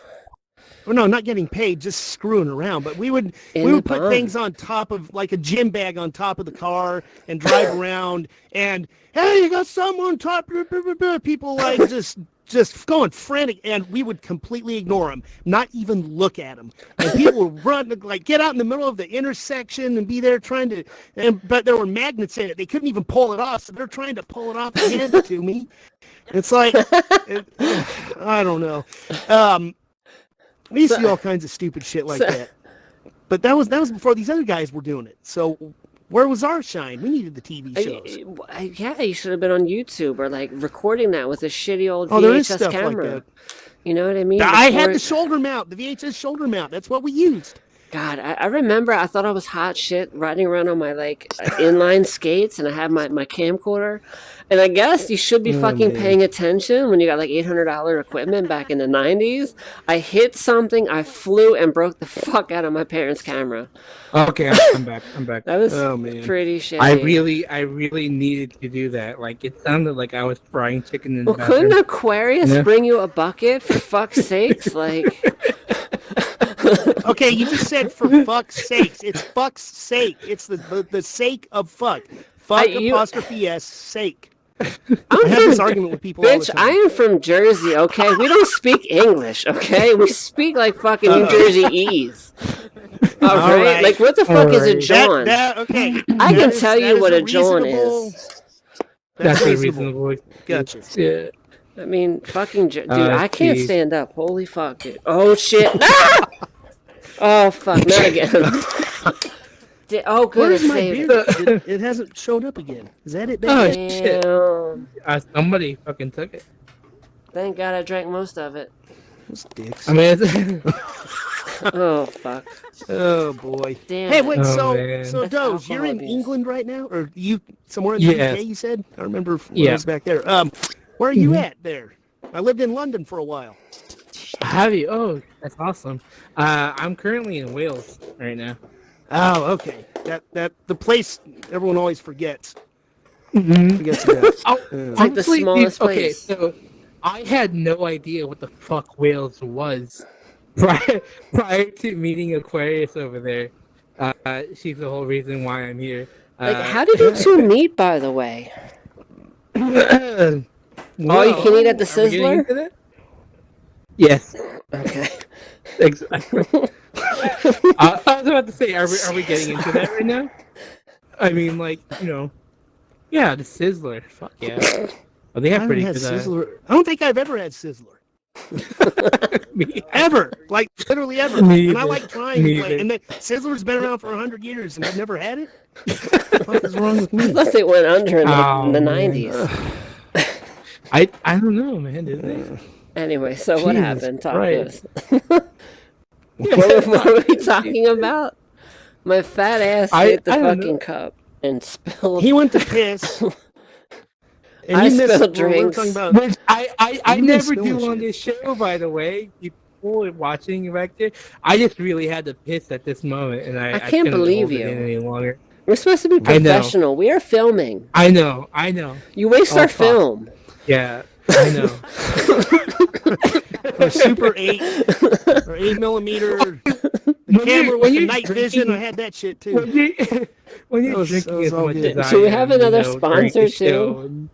Well, no, not getting paid, just screwing around. But we would put things on top of, like a gym bag on top of the car and drive around. And hey, you got someone on top. People like just going frantic, and we would completely ignore them, not even look at them. And people would run, like get out in the middle of the intersection and be there trying to. But there were magnets in it; they couldn't even pull it off, so they're trying to pull it off and hand it to me. It's like I don't know. We used to do all kinds of stupid shit like that. But that was before these other guys were doing it. So where was our shine? We needed the TV shows. Yeah, you should have been on YouTube or like recording that with a shitty old there is VHS stuff camera. like that. You know what I mean? I had the shoulder mount, the VHS shoulder mount. That's what we used. God, I remember I thought I was hot shit riding around on my like inline skates, and I had my camcorder. And I guess you should be fucking paying attention when you got like $800 equipment back in the 90s. I hit something, I flew and broke the fuck out of my parents' camera. Okay, I'm back. That was Oh, man. pretty shitty. I really needed to do that. Like, it sounded like I was frying chicken in the Well, bathroom. couldn't Aquarius Yeah. bring you a bucket for fuck's sakes? Like, Okay, you just said for fuck's sakes. It's fuck's sake. It's the sake of fuck. Fuck apostrophe s sake. I have this argument with people all the bitch, time. I am from Jersey, okay? We don't speak English, okay? We speak like fucking New Jersey-ese. All right? Like, what the fuck is a John? Okay. I can That tell is- you that what a is John reasonable- is. That's a reasonable. reasonable. Gotcha. Yeah. I mean, fucking... Dude, I can't geez. stand up. Holy fuck, dude. Oh, shit. Ah! Oh, fuck. Not again. Oh, good. Where's It my saved beard? It hasn't showed up again. Is that it, Oh, baby? shit. Damn. Somebody fucking took it. Thank God I drank most of it. Those dicks. I mean, it's, Oh, fuck. Oh, boy. Damn. Hey, wait, Oh, man. so That's Doge, you're in alcohol abuse. England right now? Or you somewhere in the Yes. UK, you said? I remember when I Yeah. was back there. Where are you at there? I lived in London for a while. have you? Oh, that's awesome. I'm currently in Wales right now. Oh, okay. That the place everyone always forgets. Mm-hmm. Forgets about. Oh, It's like the honestly, smallest okay, place. so I had no idea what the fuck Wales was prior to meeting Aquarius over there. She's the whole reason why I'm here. Like, how did you two meet, by the way? All you can eat at the Are we getting Sizzler? into that? Yes, Okay. exactly. I was about to say, are we getting into that right now? I mean, like, yeah, the Sizzler. Fuck yeah. Oh, they I have haven't pretty had good. Sizzler. I don't think I've ever had Sizzler. Me- Ever. Like, literally ever. Me And I either. like trying Me to play. either. And the Sizzler's been around for 100 years and I've never had it? What the fuck is wrong with I me? thought they went under in Oh, the man. 90s. I don't know, man. Did they? Anyway, so what Jesus happened? Talk to Christ. us. What were we talking about? My fat ass hit the I don't fucking know. cup and spilled. He went to piss. And I you missed spilled what we were drinks. talking about. Which I You never been do spilling on shit. this show, by the way. People watching back there, I just really had to piss at this moment, and I can't couldn't believe hold it you. in any longer. We're supposed to be I know. professional. We are filming. I know. You waste Oh, our fuck. film. Yeah, I know. Or Super 8 or 8 millimeter. The camera with the night vision. I had that shit too. When you're That was drinking as all much good. as I Should we am, have another during sponsor, the show, too? and-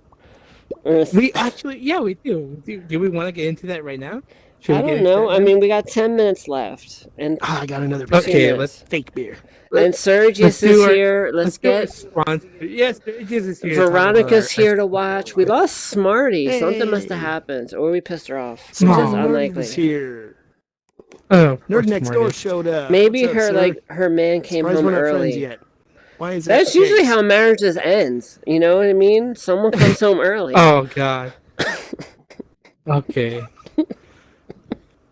Or is- We actually, yeah, we do. Do we want to get into that right now? Should I we get don't into know. that I now? mean, we got 10 minutes left. And I got another Okay, minutes. let's fake beer. And Sergius let's do is our- here. Let's do our get sponsor. Yes, Sturgis is here. to talk Veronica's about our- here to watch. We lost Smarty. Something must have Hey. happened. Or we pissed her off. Which Smart. is Nerd unlikely. was here. Oh, Nerd next door Smarty. showed up. Maybe What's up, her sir? her man came Surprised home we're not friends early. yet. Why is that? That's the usually case? how marriages ends. You know what I mean? Someone comes home early. Oh God. Okay.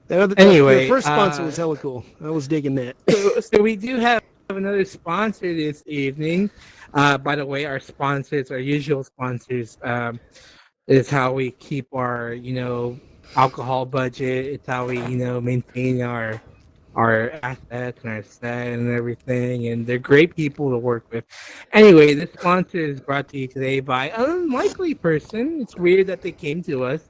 The Anyway, first sponsor was hella cool. I was digging that. So we do have another sponsor this evening. By the way, our sponsors, our usual sponsors, is how we keep our, alcohol budget. It's how we, maintain our assets and our set and everything. And they're great people to work with. Anyway, this sponsor is brought to you today by an unlikely person. It's weird that they came to us.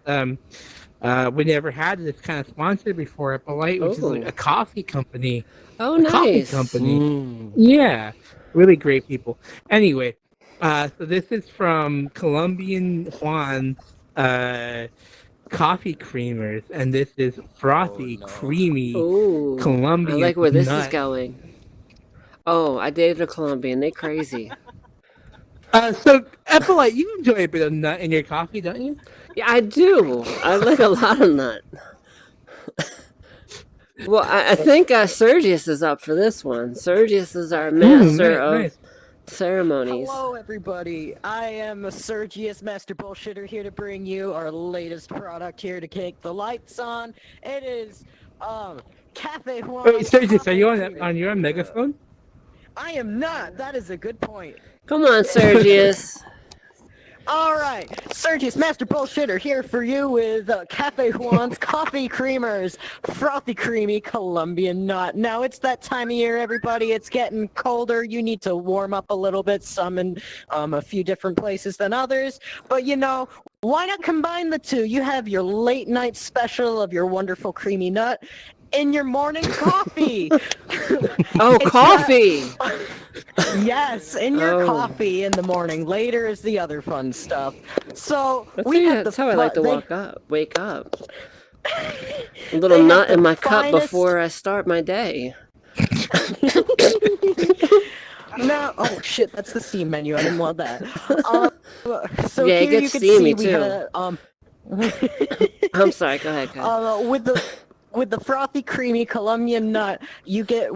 We never had this kind of sponsor before, Epolight, which is like Oh. a coffee company. Oh, A coffee nice. company. Mm. Yeah, really great people. Anyway, so this is from Colombian Juan's coffee creamers, and this is frothy, creamy Ooh. Colombian I like where this nut. is going. Oh, I dated a Colombian. They crazy. So, Epolite, you enjoy a bit of nut in your coffee, don't you? Yeah, I do. I like a lot of nut. Well, I think Sergius is up for this one. Sergius is our master of nice. ceremonies. Hello, everybody. I am a Sergius Master Bullshitter here to bring you our latest product here to kick the lights on. It is Cafe Juan. Wait, Sturgis, are you coffee on your megaphone? I am not. That is a good point. Come on, Sergius. All right, Sergius, Master Bullshitter, here for you with Cafe Juan's Coffee Creamers, Frothy Creamy Colombian Nut. Now, it's that time of year, everybody. It's getting colder. You need to warm up a little bit, some in a few different places than others. But, you know, why not combine the two? You have your late night special of your wonderful creamy nut in your morning coffee. Oh, It's coffee. Yes, in your Oh. coffee in the morning. Later is the other fun stuff. So That's how I like to wake up. A little They have nut in the my cup finest- before I start my day. No, oh shit, that's the Steam menu. I didn't want that. So Yeah, it here gets you can steamy, see we too. had I'm sorry. Go ahead. with the frothy, creamy Colombian nut, you get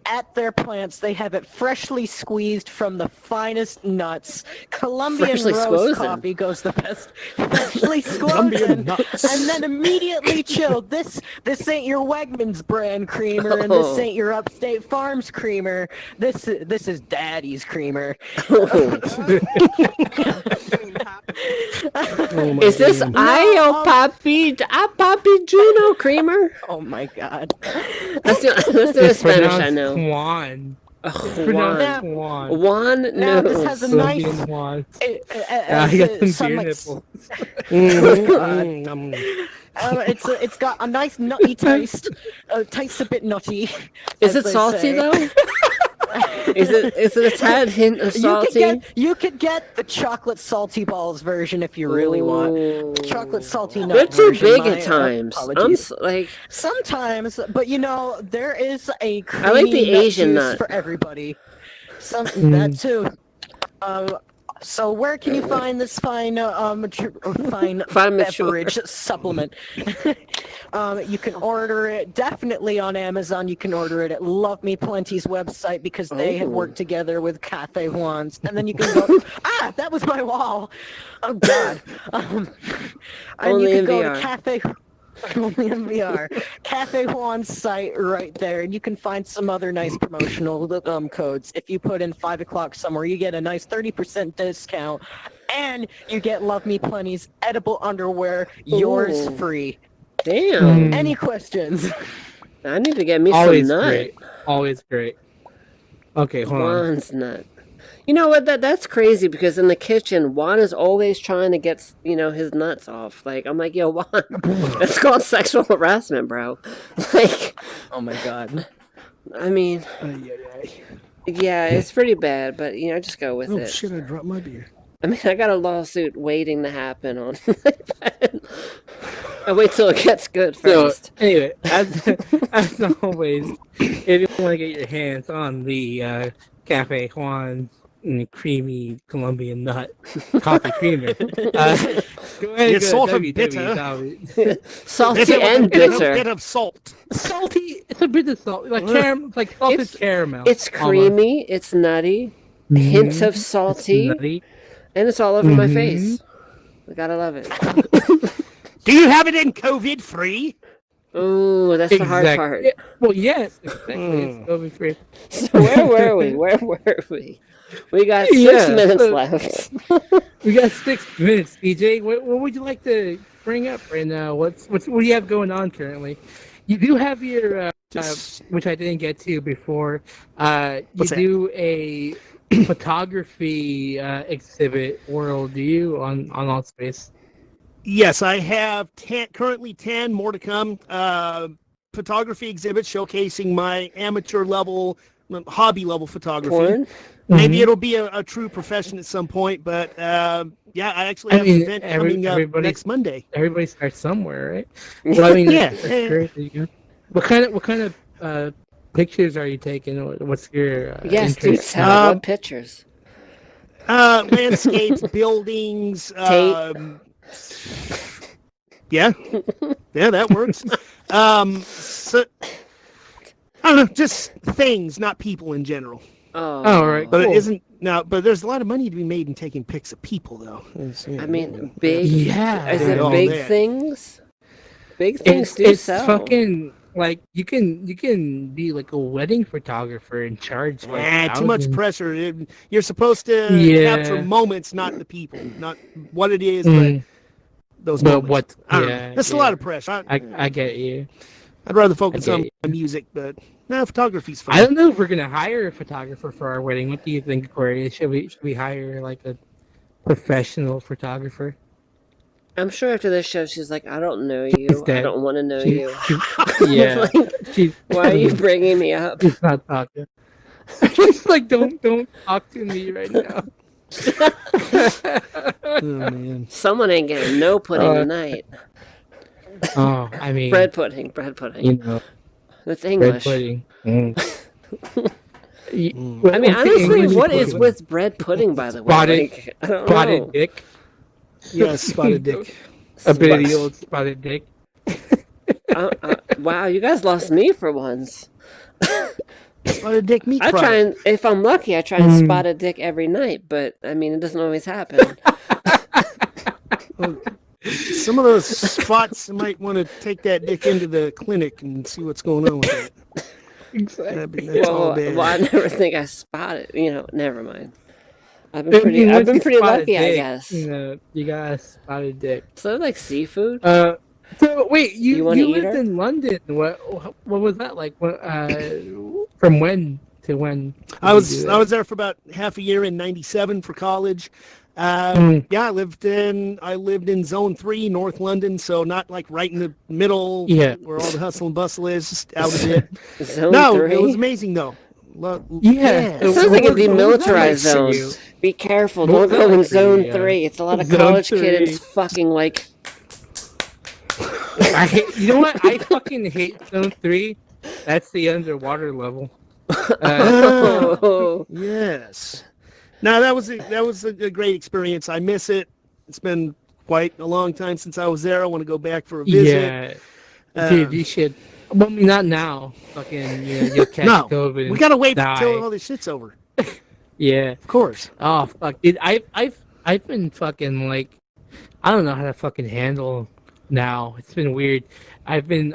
at their plants. They have it freshly squeezed from the finest nuts. Colombian Freshly roast squozen. coffee goes the best. Freshly Colombian squozen, nuts. and then immediately chilled. This ain't your Wegmans brand creamer, and this Oh. ain't your Upstate Farms creamer. This is Daddy's creamer. Oh, my Is this goodness. Papi Juno creamer? Oh my god. Let's do it in Spanish. I know. Juan. Juan. Juan. Juan Now, this knows. has a nice- Colombian Juan. As I got some some beer might nipples. It's got a nice nutty taste. Tastes a bit nutty. Is as it they salty say. though? Is it a tad hint of salty? You could get the chocolate salty balls version if you really want. Ooh. Chocolate salty nut They're too version, big my at times. apologies. Like, Sometimes, but you know, there is a creamy I like the nut Asian juice nut. for everybody. That too. So where can you find this fine Fine mature. beverage supplement? You can order it definitely on Amazon. You can order it at Love Me Plenty's website because they have Oh. worked together with Cafe Juan's. And then you can go, that was my wall. Oh God. And Only you in can go VR. to Cafe. Only in VR. Cafe Juan's site right there, and you can find some other nice promotional codes. If you put in 5 o'clock somewhere, you get a nice 30% discount, and you get Love Me Plenty's edible underwear, yours Ooh. free. damn. Any questions? I need to get me Always some nut. great. Always great. Okay, hold on. Juan's nut. You know what? That's crazy because in the kitchen, Juan is always trying to get his nuts off. Like I'm like, yo, Juan, that's called sexual harassment, bro. Like, Oh my God. I mean, yeah, it's pretty bad, but I just go with Oh it. shit! I dropped my beer. I mean, I got a lawsuit waiting to happen on. I wait till it gets good So first. anyway, as always, if you want to get your hands on the Cafe Juan creamy Colombian nut coffee creamer, go ahead and It's go salt to and bitter. Salty It's a and bit bitter. of salt. Salty. It's a bit of salt, like caramel, like salted It's- caramel. It's creamy. It's nutty. Hints of It's salty, nutty. and it's all over my Mhm. face. I gotta love it. Do you have it in COVID free? Ooh, that's the hard part. Yeah, well, yes, exactly. Mm. It's over free. So where were we? Where were we? We got 6 Yeah, minutes so- left. We got 6 minutes, DJ. What would you like to bring up right now? What do you have going on currently? You do have your, which I didn't get to before. You What's that? do a photography exhibit world, do you, on Altspace? Yes, I have currently 10 more to come. Photography exhibits showcasing my amateur level, hobby level photography. Porn? Maybe it'll be a true profession at some point, but yeah, I actually have an event coming up next Monday. Everybody starts somewhere, right? Well, I mean, Yeah. that's great. There you go. What kind of pictures are you taking? What's your Yes, do interest? tell. What pictures? Landscapes, buildings. Tape. Yeah, that works. So, I don't know, just things, not people in general. Oh, right. But Cool. it isn't now. But there's a lot of money to be made in taking pics of people, though. I mean, big. Yeah. Is Yeah, it all big that. things? Big things do It's sell. fucking like you can be like a wedding photographer and charge like Too much thousands. pressure. You're supposed to capture Yeah. moments, not the people, not what it is, Mm. but those But moments. what? I don't know. Yeah, That's a yeah. lot of pressure. I get you. I'd rather focus get on you. my music, but photography's fun. I don't know if we're gonna hire a photographer for our wedding. What do you think, Corey? Should we hire like a professional photographer? I'm sure after this show, she's like, I don't know you. I dead. don't want to know She- you. Yeah. Like, She- why are you bringing me up? She's not talking. She's like, don't talk to me right now. Oh man. Someone ain't getting no pudding tonight. Oh, I mean, Bread pudding, bread pudding. you know, That's bread English. pudding. Mm. I mean, honestly, what is with bread pudding, by the way? Spotted- Like, I don't spotted know. dick? Yeah, spotted dick. A bit of the old spotted dick. Wow, you guys lost me for once. Spotted dick meat I fry. try and, if I'm lucky, I try and spot a dick every night, but I mean, it doesn't always happen. Some of those spots, you might want to take that dick into the clinic and see what's going on with it. Exactly. That's all Well, bad. I never think I spotted. Never mind. I've been pretty lucky, I guess. You know, you got a spotted dick. So like seafood. So wait, You you wanna eat lived her? in London. What was that like? What, from when to when? did I you was do I that? was there for about half a year in '97 for college. Mm. Yeah, I lived in Zone 3, North London, so not like right in the middle Yeah. where all the hustle and bustle is, just out a bit. Zone No, 3. it was amazing though. Yeah. It sounds like a What was demilitarized that zone. like for you? Be careful. What was Don't go that in like for Zone you? 3. It's a lot of Zone college 3. kids fucking like. I hate. You know what? I fucking hate Zone 3. That's the underwater level. Oh. Yes. No, that was a great experience. I miss it. It's been quite a long time since I was there. I want to go back for a visit. Yeah. Dude, you should. Well, I mean, not now. Fucking, you'll catch No, COVID. we gotta wait die. until all this shit's over. Yeah. Of course. Oh fuck, dude. I've been fucking like, I don't know how to fucking handle now. It's been weird. I've been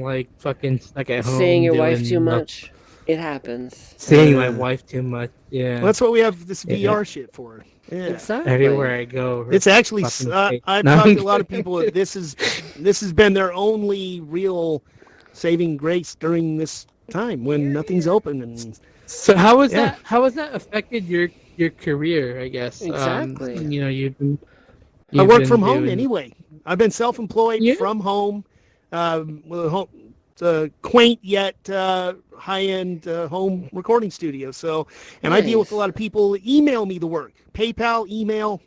like fucking stuck at home. Seeing your wife doing too nothing. much. It happens. Seeing my wife too much. Yeah. Well, that's what we have this Yeah. VR shit for. Yeah. Exactly. Everywhere I go. It's actually, fucking face. I've No, talked I'm to a lot of people. This has been their only real saving grace during this time when nothing's open. And So how was Yeah. that? How has that affected your career? I guess. Exactly. You've been. I you've work been from home doing- anyway. I've been self-employed Yeah. from home, with a home, it's a quaint yet high-end home recording studio. So, and I deal with a Nice. lot of people that email me the work, PayPal, email.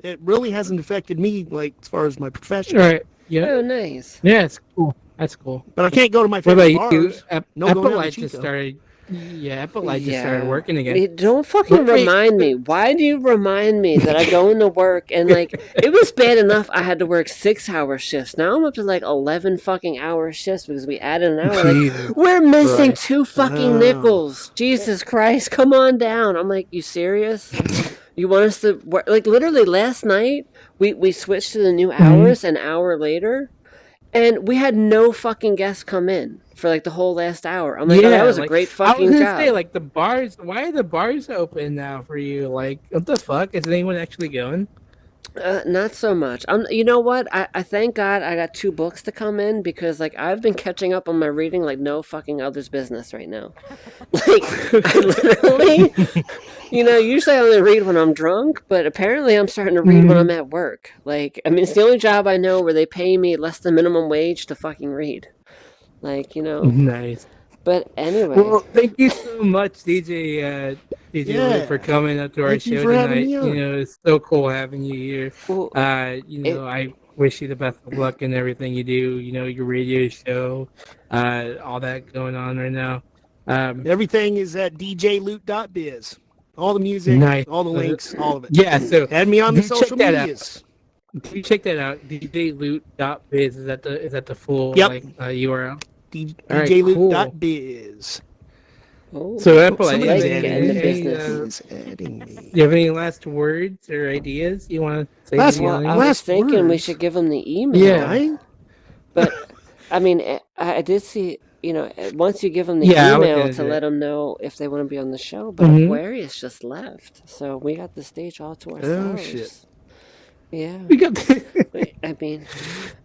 It really hasn't affected me, like as far as my profession. Right. Yeah. Oh, nice. Yeah. It's cool. That's cool. But I can't go to my What about favorite you? bars. No going out Epolight with just Chico. started. Yeah, Epolight just started working again. Wait, don't fucking Wait. remind me. Why do you remind me that I go into work and like it was bad enough I had to work 6-hour shifts. Now I'm up to like 11 fucking hour shifts because we added an hour. Like, Jesus we're missing Christ. 2 fucking Oh. nickels. Jesus Christ, come on down. I'm like, you serious? You want us to work? Like literally last night we switched to the new hours an hour later, and we had no fucking guests come in for like the whole last hour. I'm like, oh, that was a like, great I fucking was gonna job. say, like, the bars. Why are the bars open now for you? Like, what the fuck? Is anyone actually going? Not so much. You know what? I thank God I got 2 books to come in because like I've been catching up on my reading like no fucking other's business right now. Like I literally, usually I only read when I'm drunk, but apparently I'm starting to read when I'm at work. Like I mean, it's the only job I know where they pay me less than minimum wage to fucking read. Like Nice. But anyway. Well, thank you so much, DJ. DJ Yeah. Lou, for coming up to our Thank you show for having tonight. me on. It's so cool having you here. Well, I wish you the best of luck in everything you do. Your radio show, all that going on right now. Everything is at djloot.biz. All the music, Nice. all the links, all of it. Yeah, so Add me on the do check social that out. medias. you check that out. DJLoot.biz is that the full Yep. URL? All right, djloot.biz. oh, So Epolight, Somebody's like adding getting the me. business. Somebody's adding me. Do you have any last words or ideas you want to say? Last to the one. Well, audience? I was Last thinking we words. should give them the email. Yeah. Dying? But I mean, I did see, once you give them the Yeah, I was email gonna to do let it. them know if they want to be on the show, but Mhm. Aquarius just left, so we got the stage all to ourselves. shit. Yeah. We got I mean,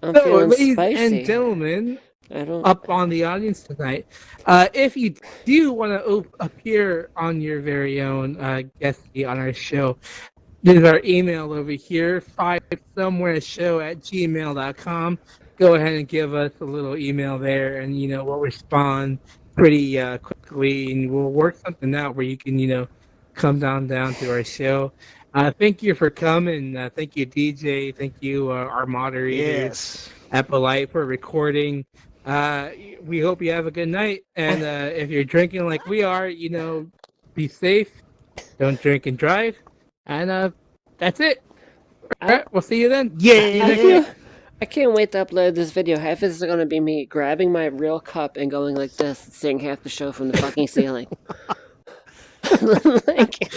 I'm so, feeling ladies and spicy. gentlemen, I don't. up on the audience tonight. If you do want to appear on your very own guestie on our show, there's our email over here, 5somewhereshow@gmail.com. Go ahead and give us a little email there, and we'll respond pretty quickly, and we'll work something out where you can come down to our show. Thank you for coming. Thank you, DJ. Thank you, our moderators, Yes. Epolight, for recording. We hope you have a good night, and if you're drinking like we are, be safe. Don't drink and drive, and that's it. All right, we'll see you then. Yeah. See you next week. I can't wait to upload this video. Half is going to be me grabbing my real cup and going like this, seeing half the show from the fucking ceiling. Like,